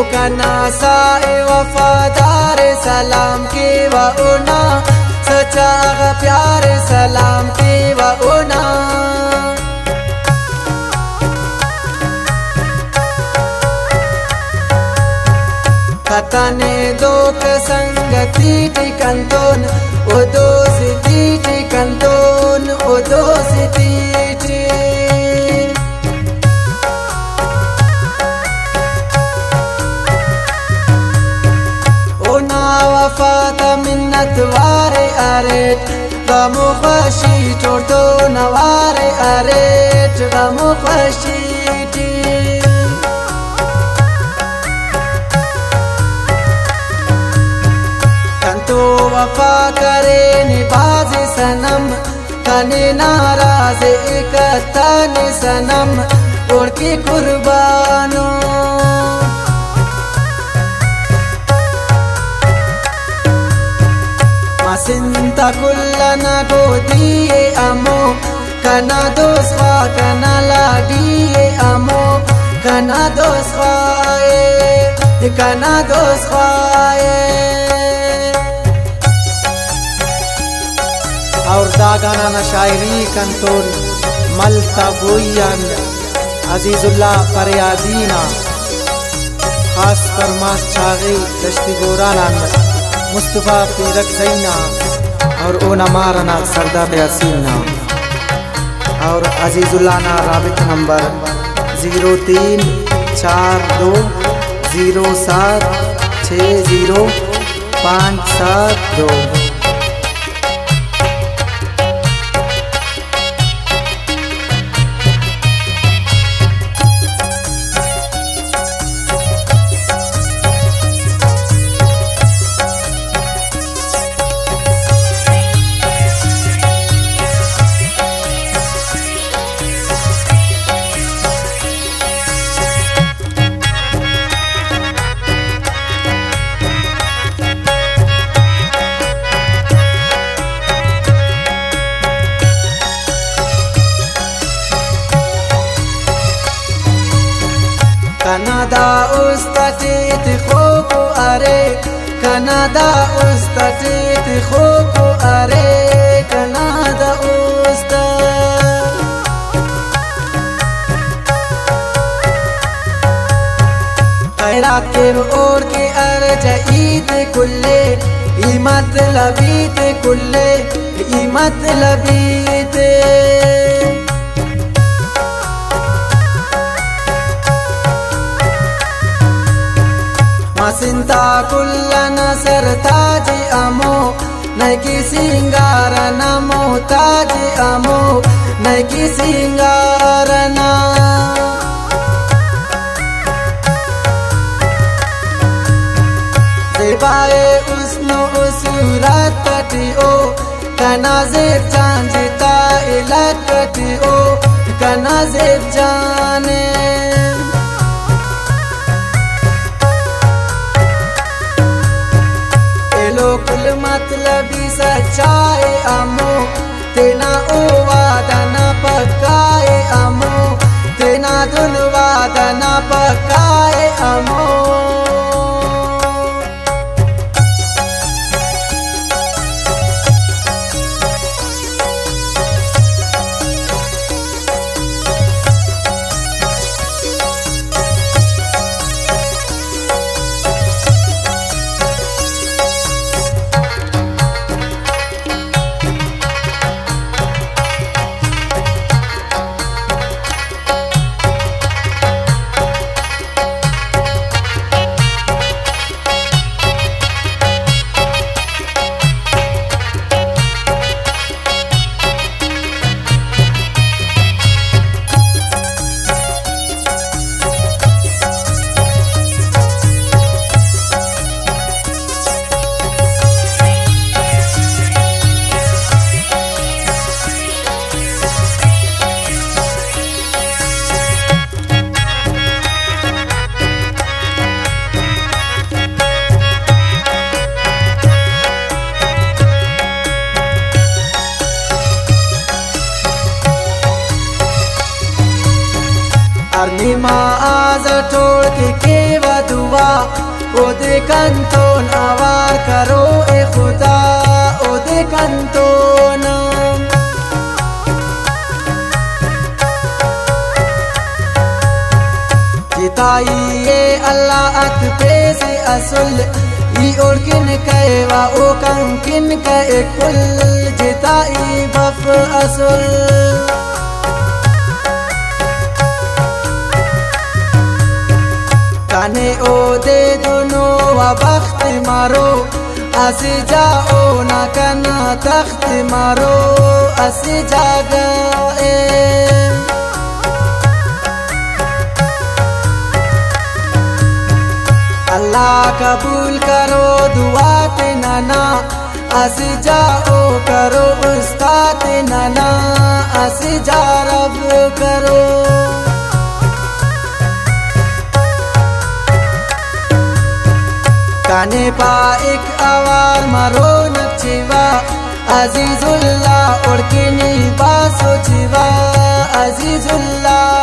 कना साए वफादार सलाम के वना सच्चा प्यार सलाम के वना कतने दो संगति टिकंतोन ओ दोस्ती टिकंतोन ओ दोस्ती वफात मिन्नत वारे अरेट गमो खुशी छोटो नवारे अरेट गमो खुशी कंतो वफा करे निभाज सनम कने नाराज एक तन सनम उड़ के कुर्बानो Masinta kullana godiye amo kana doswa kana ladiye amo kana doswa और दा गाना ना शायरी कंतोन मलता बोयन अजीजुल्लाह फरियादीना खास फरमाश छागी दश्ती गोराना मुस्तफा पीरक सैना और ओना मारना सरदार यासीना और अजीजुल्लाह राबित नंबर 0342076057 कनादा उस्ताचित खोको अरे कनादा उस्ताचित खोको अरे कनादा उस्ता खैरा के और के अर्जईत कुल्ले इमत लबीत कुल्ले इमत लबीत मासिंता कुल्लना सरताज अमो नैकी सिंगारना मोहताज अमो नैकी सिंगारना देवाए उसनो उसूरत कटियो कनाज़ेब चांजता इलक कटियो कनाज़ेब जाने कुल मतलबी सच्चाए अमो तेना ओ वादा न पकाए अमो तेना धुन वादा न पकाए अमो ओदे कंतोन आवार करो ए खुदा ओदे कंतोन जिताई ये अल्लाह अत पे से असुल ई और किन कहवा ओ कं किन कह कुल जिताई बफ असुल काने ओ दे दोनों व बख्त मारो अस जाओ ना कना तख्त मारो अस जागे अल्लाह कबूल करो दुआ ते नाना अस जाओ करो उस्ताद नाना अस जा रब करो काने पा एक आवार मारो नचिवा अजीजुल्लाह उड़किनी बासोचिवा अजीजुल्लाह